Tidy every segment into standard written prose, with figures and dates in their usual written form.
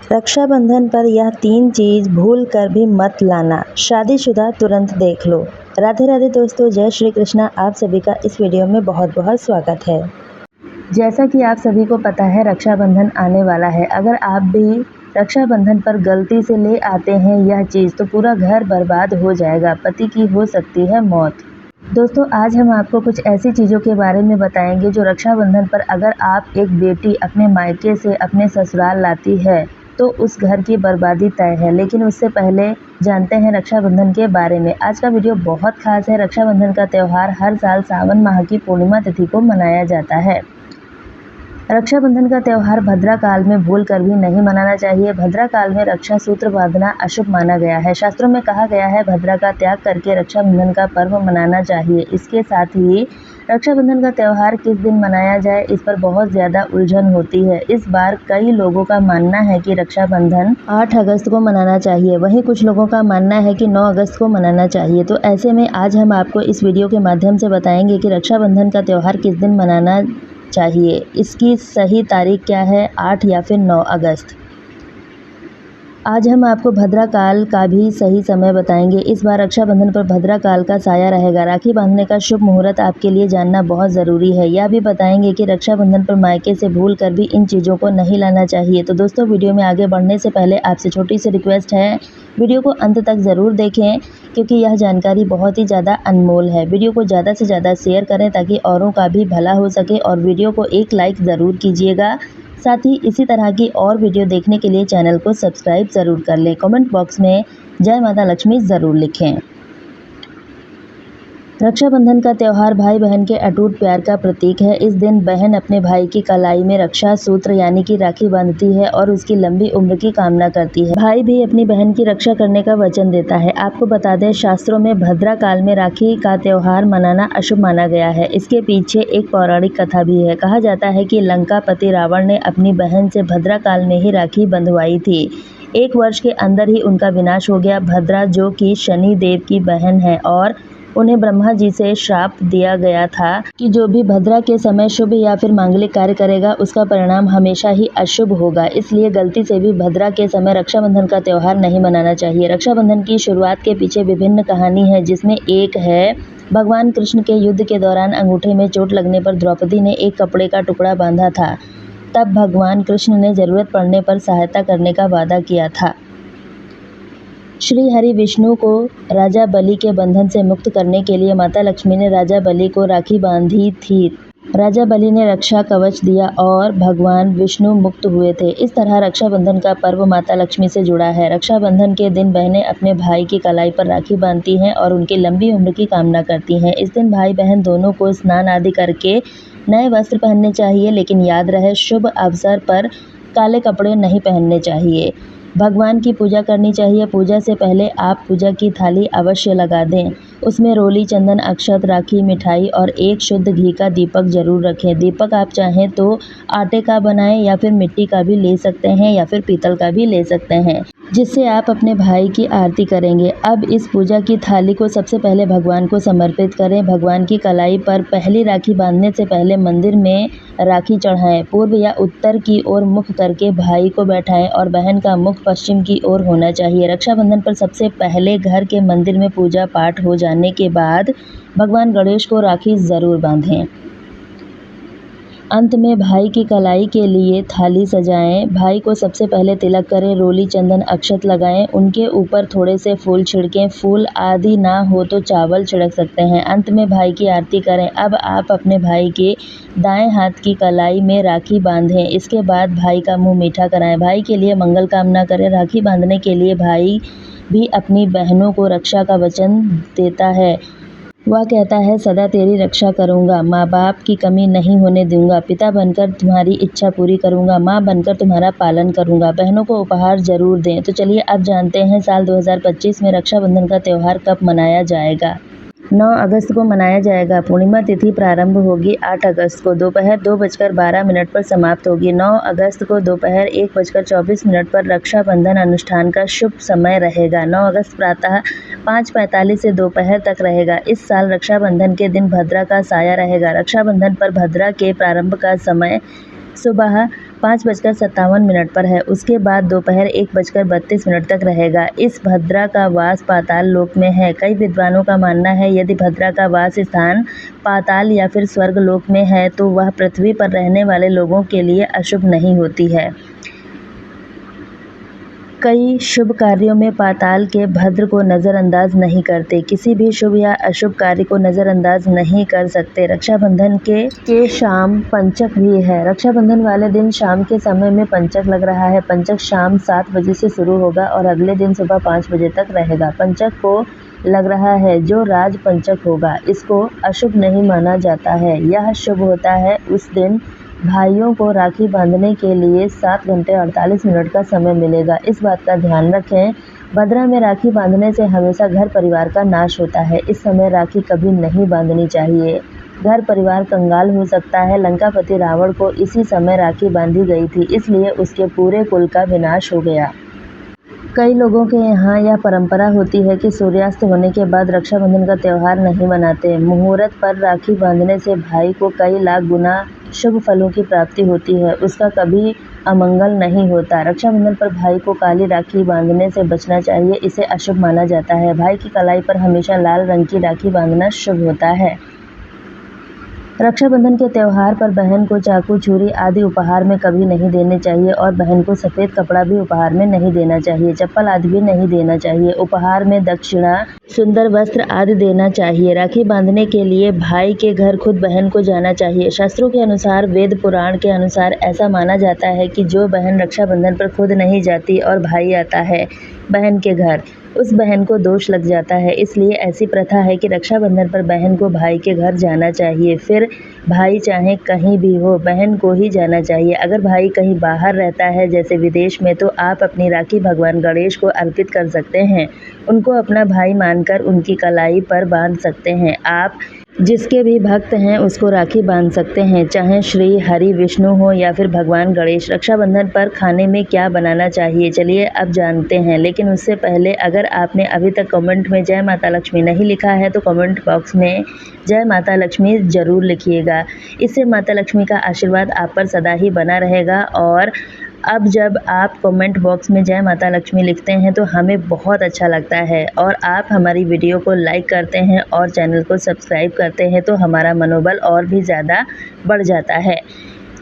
रक्षाबंधन पर यह 3 चीज़ भूल कर भी मत लाना। शादीशुदा तुरंत देख लो। राधे राधे दोस्तों, जय श्री कृष्णा। आप सभी का इस वीडियो में बहुत बहुत स्वागत है। जैसा कि आप सभी को पता है, रक्षाबंधन आने वाला है। अगर आप भी रक्षाबंधन पर गलती से ले आते हैं यह चीज़ तो पूरा घर बर्बाद हो जाएगा, पति की हो सकती है मौत। दोस्तों, आज हम आपको कुछ ऐसी चीज़ों के बारे में बताएंगे जो रक्षाबंधन पर अगर आप एक बेटी अपने मायके से अपने ससुराल लाती है तो उस घर की बर्बादी तय है। लेकिन उससे पहले जानते हैं रक्षाबंधन के बारे में। आज का वीडियो बहुत खास है। रक्षाबंधन का त्यौहार हर साल सावन माह की पूर्णिमा तिथि को मनाया जाता है। रक्षाबंधन का त्यौहार भद्रा काल में भूल कर भी नहीं मनाना चाहिए। भद्रा काल में रक्षा सूत्र बांधना अशुभ माना गया है। शास्त्रों में कहा गया है भद्रा का त्याग करके रक्षाबंधन का पर्व मनाना चाहिए। इसके साथ ही रक्षाबंधन का त्यौहार किस दिन मनाया जाए, इस पर बहुत ज़्यादा उलझन होती है। इस बार कई लोगों का मानना है कि रक्षाबंधन 8 अगस्त को मनाना चाहिए, वहीं कुछ लोगों का मानना है कि 9 अगस्त को मनाना चाहिए। तो ऐसे में आज हम आपको इस वीडियो के माध्यम से बताएंगे कि रक्षाबंधन का त्यौहार किस दिन मनाना चाहिए। इसकी सही तारीख क्या है, 8 या फिर 9 अगस्त। आज हम आपको भद्रा काल का भी सही समय बताएंगे। इस बार रक्षाबंधन पर भद्रा काल का साया रहेगा। राखी बांधने का शुभ मुहूर्त आपके लिए जानना बहुत ज़रूरी है। यह भी बताएंगे कि रक्षाबंधन पर मायके से भूल कर भी इन चीज़ों को नहीं लाना चाहिए। तो दोस्तों, वीडियो में आगे बढ़ने से पहले आपसे छोटी सी रिक्वेस्ट है, वीडियो को अंत तक ज़रूर देखें क्योंकि यह जानकारी बहुत ही ज़्यादा अनमोल है। वीडियो को ज़्यादा से ज़्यादा शेयर करें ताकि औरों का भी भला हो सके और वीडियो को एक लाइक ज़रूर कीजिएगा। साथ ही इसी तरह की और वीडियो देखने के लिए चैनल को सब्सक्राइब ज़रूर कर लें। कमेंट बॉक्स में जय माता लक्ष्मी ज़रूर लिखें। रक्षाबंधन का त्यौहार भाई बहन के अटूट प्यार का प्रतीक है। इस दिन बहन अपने भाई की कलाई में रक्षा सूत्र यानी कि राखी बांधती है और उसकी लंबी उम्र की कामना करती है। भाई भी अपनी बहन की रक्षा करने का वचन देता है। आपको बता दें, शास्त्रों में भद्रा काल में राखी का त्यौहार मनाना अशुभ माना गया है। इसके पीछे एक पौराणिक कथा भी है। कहा जाता है कि लंकापति रावण ने अपनी बहन से भद्रा काल में ही राखी बंधवाई थी। 1 वर्ष के अंदर ही उनका विनाश हो गया। भद्रा जो कि शनि देव की बहन है और उन्हें ब्रह्मा जी से श्राप दिया गया था कि जो भी भद्रा के समय शुभ या फिर मांगलिक कार्य करेगा उसका परिणाम हमेशा ही अशुभ होगा। इसलिए गलती से भी भद्रा के समय रक्षाबंधन का त्यौहार नहीं मनाना चाहिए। रक्षाबंधन की शुरुआत के पीछे विभिन्न कहानी है, जिसमें एक है भगवान कृष्ण के युद्ध के दौरान अंगूठे में चोट लगने पर द्रौपदी ने एक कपड़े का टुकड़ा बांधा था। तब भगवान कृष्ण ने जरूरत पड़ने पर सहायता करने का वादा किया था। श्री हरि विष्णु को राजा बलि के बंधन से मुक्त करने के लिए माता लक्ष्मी ने राजा बलि को राखी बांधी थी। राजा बलि ने रक्षा कवच दिया और भगवान विष्णु मुक्त हुए थे। इस तरह रक्षाबंधन का पर्व माता लक्ष्मी से जुड़ा है। रक्षाबंधन के दिन बहनें अपने भाई की कलाई पर राखी बांधती हैं और उनकी लंबी उम्र की कामना करती हैं। इस दिन भाई बहन दोनों को स्नान आदि करके नए वस्त्र पहनने चाहिए, लेकिन याद रहे शुभ अवसर पर काले कपड़े नहीं पहनने चाहिए। भगवान की पूजा करनी चाहिए। पूजा से पहले आप पूजा की थाली अवश्य लगा दें। उसमें रोली, चंदन, अक्षत, राखी, मिठाई और एक शुद्ध घी का दीपक जरूर रखें। दीपक आप चाहें तो आटे का बनाएं या फिर मिट्टी का भी ले सकते हैं या फिर पीतल का भी ले सकते हैं, जिससे आप अपने भाई की आरती करेंगे। अब इस पूजा की थाली को सबसे पहले भगवान को समर्पित करें। भगवान की कलाई पर पहली राखी बांधने से पहले मंदिर में राखी चढ़ाएं। पूर्व या उत्तर की ओर मुख करके भाई को बैठाएं और बहन का मुख पश्चिम की ओर होना चाहिए। रक्षाबंधन पर सबसे पहले घर के मंदिर में पूजा पाठ हो जाने के बाद भगवान गणेश को राखी ज़रूर बांधें। अंत में भाई की कलाई के लिए थाली सजाएं। भाई को सबसे पहले तिलक करें, रोली, चंदन, अक्षत लगाएं, उनके ऊपर थोड़े से फूल छिड़कें। फूल आदि ना हो तो चावल छिड़क सकते हैं। अंत में भाई की आरती करें। अब आप अपने भाई के दाएं हाथ की कलाई में राखी बांधें। इसके बाद भाई का मुंह मीठा कराएं। भाई के लिए मंगल कामना करें। राखी बांधने के लिए भाई भी अपनी बहनों को रक्षा का वचन देता है। वह कहता है, सदा तेरी रक्षा करूंगा, माँ बाप की कमी नहीं होने दूंगा, पिता बनकर तुम्हारी इच्छा पूरी करूंगा, माँ बनकर तुम्हारा पालन करूंगा। बहनों को उपहार जरूर दें। तो चलिए अब जानते हैं साल 2025 में रक्षाबंधन का त्यौहार कब मनाया जाएगा। 9 अगस्त को मनाया जाएगा। पूर्णिमा तिथि प्रारंभ होगी 8 अगस्त को दोपहर 2:12 पर समाप्त होगी। 9 अगस्त को दोपहर 1:24 पर रक्षाबंधन अनुष्ठान का शुभ समय रहेगा। 9 अगस्त प्रातः 5:45 से दोपहर तक रहेगा। इस साल रक्षाबंधन के दिन भद्रा का साया रहेगा। रक्षाबंधन पर भद्रा के प्रारंभ का समय सुबह 5:57 पर है। उसके बाद दोपहर 1:32 तक रहेगा। इस भद्रा का वास पाताल लोक में है। कई विद्वानों का मानना है यदि भद्रा का वास स्थान पाताल या फिर स्वर्ग लोक में है तो वह पृथ्वी पर रहने वाले लोगों के लिए अशुभ नहीं होती है। कई शुभ कार्यों में पाताल के भद्र को नज़रअंदाज नहीं करते। किसी भी शुभ या अशुभ कार्य को नज़रअंदाज नहीं कर सकते। रक्षाबंधन के शाम पंचक भी है। रक्षाबंधन वाले दिन शाम के समय में पंचक लग रहा है। पंचक शाम 7 बजे से शुरू होगा और अगले दिन सुबह 5 बजे तक रहेगा। पंचक को लग रहा है जो राज पंचक होगा इसको अशुभ नहीं माना जाता है। यह शुभ होता है उस दिन भाइयों को राखी बांधने के लिए 7 घंटे 48 मिनट का समय मिलेगा। इस बात का ध्यान रखें, भद्रा में राखी बांधने से हमेशा घर परिवार का नाश होता है। इस समय राखी कभी नहीं बांधनी चाहिए। घर परिवार कंगाल हो सकता है। लंकापति रावण को इसी समय राखी बांधी गई थी, इसलिए उसके पूरे कुल का विनाश हो गया। कई लोगों के यहाँ यह परंपरा होती है कि सूर्यास्त होने के बाद रक्षाबंधन का त्यौहार नहीं मनाते। मुहूर्त पर राखी बांधने से भाई को कई लाख गुना शुभ फलों की प्राप्ति होती है, उसका कभी अमंगल नहीं होता। रक्षाबंधन पर भाई को काली राखी बांधने से बचना चाहिए, इसे अशुभ माना जाता है। भाई की कलाई पर हमेशा लाल रंग की राखी बांधना शुभ होता है। रक्षाबंधन के त्यौहार पर बहन को चाकू, छुरी आदि उपहार में कभी नहीं देने चाहिए और बहन को सफ़ेद कपड़ा भी उपहार में नहीं देना चाहिए। चप्पल आदि भी नहीं देना चाहिए। उपहार में दक्षिणा, सुंदर वस्त्र आदि देना चाहिए। राखी बांधने के लिए भाई के घर खुद बहन को जाना चाहिए। शास्त्रों के अनुसार, वेद पुराण के अनुसार ऐसा माना जाता है कि जो बहन रक्षाबंधन पर खुद नहीं जाती और भाई आता है बहन के घर, उस बहन को दोष लग जाता है। इसलिए ऐसी प्रथा है कि रक्षाबंधन पर बहन को भाई के घर जाना चाहिए। फिर भाई चाहे कहीं भी हो, बहन को ही जाना चाहिए। अगर भाई कहीं बाहर रहता है जैसे विदेश में, तो आप अपनी राखी भगवान गणेश को अर्पित कर सकते हैं। उनको अपना भाई मानकर उनकी कलाई पर बांध सकते हैं। आप जिसके भी भक्त हैं उसको राखी बांध सकते हैं, चाहे श्री हरि विष्णु हो या फिर भगवान गणेश। रक्षाबंधन पर खाने में क्या बनाना चाहिए, चलिए अब जानते हैं। लेकिन उससे पहले अगर आपने अभी तक कमेंट में जय माता लक्ष्मी नहीं लिखा है तो कमेंट बॉक्स में जय माता लक्ष्मी ज़रूर लिखिएगा। इससे माता लक्ष्मी का आशीर्वाद आप पर सदा ही बना रहेगा। और अब जब आप कमेंट बॉक्स में जय माता लक्ष्मी लिखते हैं तो हमें बहुत अच्छा लगता है और आप हमारी वीडियो को लाइक करते हैं और चैनल को सब्सक्राइब करते हैं तो हमारा मनोबल और भी ज़्यादा बढ़ जाता है।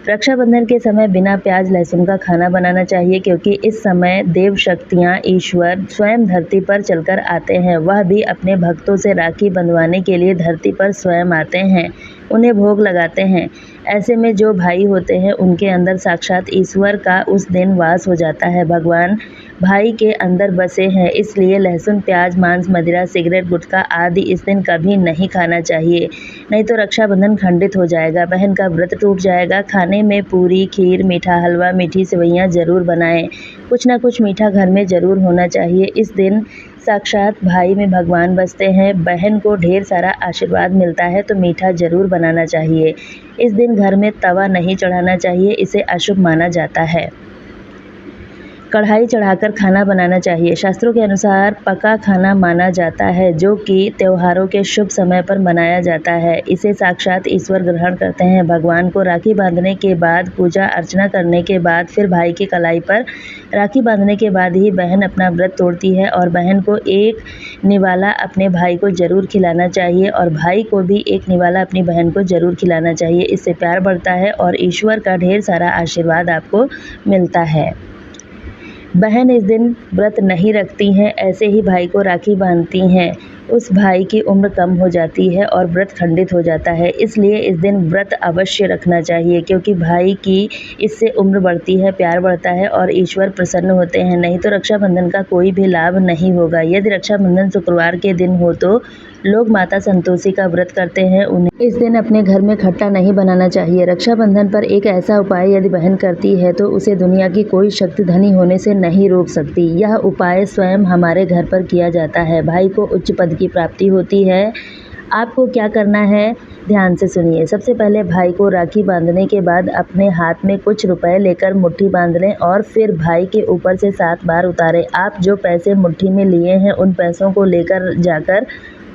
रक्षाबंधन के समय बिना प्याज लहसुन का खाना बनाना चाहिए, क्योंकि इस समय देव शक्तियाँ, ईश्वर स्वयं धरती पर चलकर आते हैं। वह भी अपने भक्तों से राखी बंधवाने के लिए धरती पर स्वयं आते हैं, उन्हें भोग लगाते हैं। ऐसे में जो भाई होते हैं उनके अंदर साक्षात ईश्वर का उस दिन वास हो जाता है। भगवान भाई के अंदर बसे हैं, इसलिए लहसुन, प्याज, मांस, मदिरा, सिगरेट, गुटखा आदि इस दिन कभी नहीं खाना चाहिए, नहीं तो रक्षाबंधन खंडित हो जाएगा, बहन का व्रत टूट जाएगा। खाने में पूरी, खीर, मीठा हलवा, मीठी सेवइयाँ ज़रूर बनाएं। कुछ ना कुछ मीठा घर में ज़रूर होना चाहिए। इस दिन साक्षात भाई में भगवान बसते हैं, बहन को ढेर सारा आशीर्वाद मिलता है, तो मीठा ज़रूर बनाना चाहिए। इस दिन घर में तवा नहीं चढ़ाना चाहिए, इसे अशुभ माना जाता है। कढ़ाई चढ़ाकर खाना बनाना चाहिए। शास्त्रों के अनुसार पका खाना माना जाता है, जो कि त्योहारों के शुभ समय पर बनाया जाता है। इसे साक्षात ईश्वर ग्रहण करते हैं। भगवान को राखी बांधने के बाद, पूजा अर्चना करने के बाद, फिर भाई की कलाई पर राखी बांधने के बाद ही बहन अपना व्रत तोड़ती है और बहन को एक निवाला अपने भाई को ज़रूर खिलाना चाहिए और भाई को भी एक निवाला अपनी बहन को ज़रूर खिलाना चाहिए। इससे प्यार बढ़ता है और ईश्वर का ढेर सारा आशीर्वाद आपको मिलता है। बहन इस दिन व्रत नहीं रखती हैं, ऐसे ही भाई को राखी बांधती हैं, उस भाई की उम्र कम हो जाती है और व्रत खंडित हो जाता है। इसलिए इस दिन व्रत अवश्य रखना चाहिए, क्योंकि भाई की इससे उम्र बढ़ती है, प्यार बढ़ता है और ईश्वर प्रसन्न होते हैं। नहीं तो रक्षाबंधन का कोई भी लाभ नहीं होगा। यदि रक्षाबंधन शुक्रवार के दिन हो तो लोग माता संतोषी का व्रत करते हैं, उन्हें इस दिन अपने घर में खट्टा नहीं बनाना चाहिए। रक्षाबंधन पर एक ऐसा उपाय यदि बहन करती है तो उसे दुनिया की कोई शक्ति धनी होने से नहीं रोक सकती। यह उपाय स्वयं हमारे घर पर किया जाता है। भाई को उच्च पद की प्राप्ति होती है। आपको क्या करना है, ध्यान से सुनिए। सबसे पहले भाई को राखी बांधने के बाद अपने हाथ में कुछ रुपए लेकर मुट्ठी बांध लें और फिर भाई के ऊपर से 7 बार उतारें। आप जो पैसे मुट्ठी में लिए हैं उन पैसों को लेकर जाकर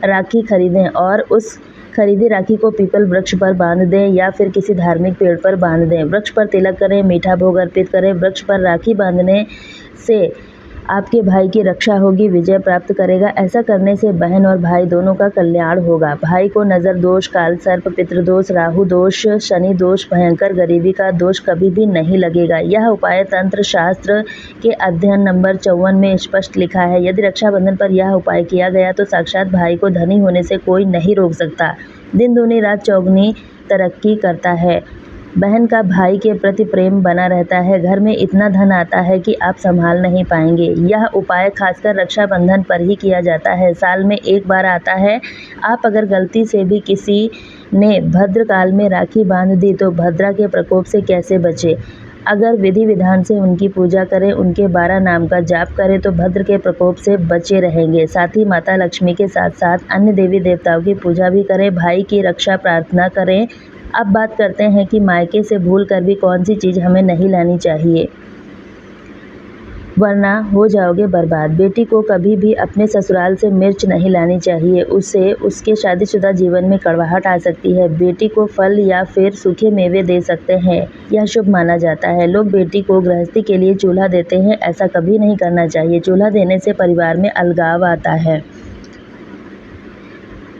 राखी खरीदें और उस खरीदी राखी को पीपल वृक्ष पर बांध दें या फिर किसी धार्मिक पेड़ पर बांध दें। वृक्ष पर तिलक करें, मीठा भोग अर्पित करें। वृक्ष पर राखी बांधने से आपके भाई की रक्षा होगी, विजय प्राप्त करेगा। ऐसा करने से बहन और भाई दोनों का कल्याण होगा। भाई को नजर दोष, काल सर्प, पितृदोष, राहु दोष, शनि दोष, भयंकर गरीबी का दोष कभी भी नहीं लगेगा। यह उपाय तंत्र शास्त्र के अध्ययन नंबर 54 में स्पष्ट लिखा है। यदि रक्षाबंधन पर यह उपाय किया गया तो साक्षात भाई को धनी होने से कोई नहीं रोक सकता। दिन दूनी रात चौगुनी तरक्की करता है। बहन का भाई के प्रति प्रेम बना रहता है। घर में इतना धन आता है कि आप संभाल नहीं पाएंगे। यह उपाय खासकर रक्षाबंधन पर ही किया जाता है। साल में एक बार आता है। आप अगर गलती से भी किसी ने भद्रकाल में राखी बांध दी तो भद्रा के प्रकोप से कैसे बचे। अगर विधि विधान से उनकी पूजा करें, उनके 12 नाम का जाप करें तो भद्र के प्रकोप से बचे रहेंगे। साथ ही माता लक्ष्मी के साथ साथ अन्य देवी देवताओं की पूजा भी करें, भाई की रक्षा प्रार्थना करें। अब बात करते हैं कि मायके से भूल कर भी कौन सी चीज़ हमें नहीं लानी चाहिए, वरना हो जाओगे बर्बाद। बेटी को कभी भी अपने ससुराल से मिर्च नहीं लानी चाहिए, उससे उसके शादीशुदा जीवन में कड़वाहट आ सकती है। बेटी को फल या फिर सूखे मेवे दे सकते हैं, यह शुभ माना जाता है। लोग बेटी को गृहस्थी के लिए चूल्हा देते हैं, ऐसा कभी नहीं करना चाहिए। चूल्हा देने से परिवार में अलगाव आता है।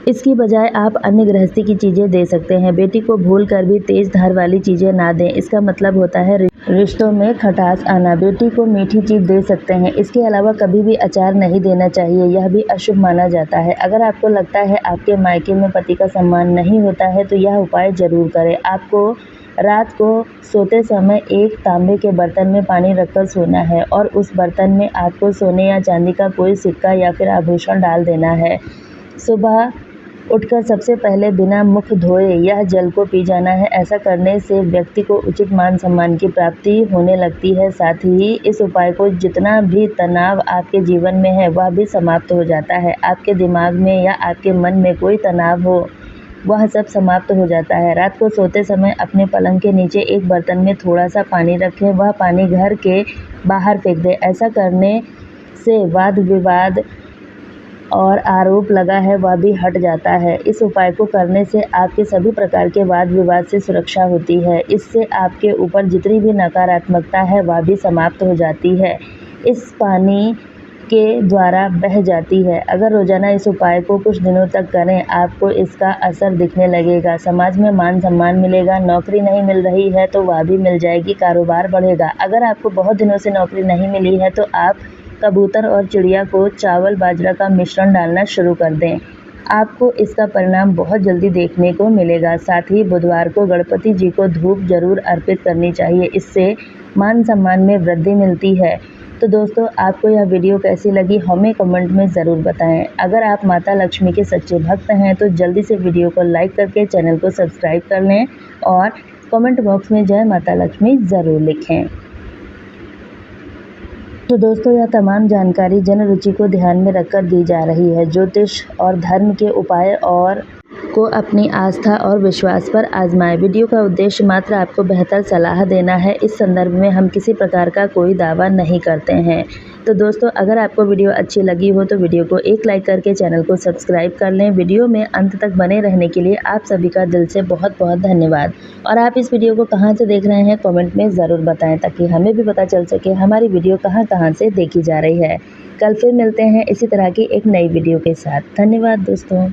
इसकी बजाय आप अन्य गृहस्थी की चीज़ें दे सकते हैं। बेटी को भूल कर भी तेज धार वाली चीज़ें ना दें, इसका मतलब होता है रिश्तों में खटास आना। बेटी को मीठी चीज़ दे सकते हैं, इसके अलावा कभी भी अचार नहीं देना चाहिए, यह भी अशुभ माना जाता है। अगर आपको लगता है आपके मायके में पति का सम्मान नहीं होता है तो यह उपाय जरूर करें। आपको रात को सोते समय एक तांबे के बर्तन में पानी रखकर सोना है और उस बर्तन में आपको सोने या चांदी का कोई सिक्का या फिर आभूषण डाल देना है। सुबह उठकर सबसे पहले बिना मुख धोए यह जल को पी जाना है। ऐसा करने से व्यक्ति को उचित मान सम्मान की प्राप्ति होने लगती है। साथ ही इस उपाय को जितना भी तनाव आपके जीवन में है वह भी समाप्त हो जाता है। आपके दिमाग में या आपके मन में कोई तनाव हो वह सब समाप्त हो जाता है। रात को सोते समय अपने पलंग के नीचे एक बर्तन में थोड़ा सा पानी रखें, वह पानी घर के बाहर फेंक दें। ऐसा करने से वाद विवाद और आरोप लगा है वह भी हट जाता है। इस उपाय को करने से आपके सभी प्रकार के वाद विवाद से सुरक्षा होती है। इससे आपके ऊपर जितनी भी नकारात्मकता है वह भी समाप्त हो जाती है, इस पानी के द्वारा बह जाती है। अगर रोजाना इस उपाय को कुछ दिनों तक करें आपको इसका असर दिखने लगेगा। समाज में मान सम्मान मिलेगा। नौकरी नहीं मिल रही है तो वह भी मिल जाएगी, कारोबार बढ़ेगा। अगर आपको बहुत दिनों से नौकरी नहीं मिली है तो आप कबूतर और चिड़िया को चावल बाजरा का मिश्रण डालना शुरू कर दें, आपको इसका परिणाम बहुत जल्दी देखने को मिलेगा। साथ ही बुधवार को गणपति जी को धूप जरूर अर्पित करनी चाहिए, इससे मान सम्मान में वृद्धि मिलती है। तो दोस्तों आपको यह वीडियो कैसी लगी हमें कमेंट में ज़रूर बताएं। अगर आप माता लक्ष्मी के सच्चे भक्त हैं तो जल्दी से वीडियो को लाइक करके चैनल को सब्सक्राइब कर लें और कमेंट बॉक्स में जय माता लक्ष्मी ज़रूर लिखें। तो दोस्तों यह तमाम जानकारी जन रुचि को ध्यान में रखकर दी जा रही है। ज्योतिष और धर्म के उपाय और को अपनी आस्था और विश्वास पर आजमाएं। वीडियो का उद्देश्य मात्र आपको बेहतर सलाह देना है। इस संदर्भ में हम किसी प्रकार का कोई दावा नहीं करते हैं। तो दोस्तों अगर आपको वीडियो अच्छी लगी हो तो वीडियो को एक लाइक करके चैनल को सब्सक्राइब कर लें। वीडियो में अंत तक बने रहने के लिए आप सभी का दिल से बहुत बहुत धन्यवाद। और आप इस वीडियो को कहां से देख रहे हैं कमेंट में ज़रूर बताएं, ताकि हमें भी पता चल सके हमारी वीडियो कहां कहां से देखी जा रही है। कल फिर मिलते हैं इसी तरह की एक नई वीडियो के साथ। धन्यवाद दोस्तों।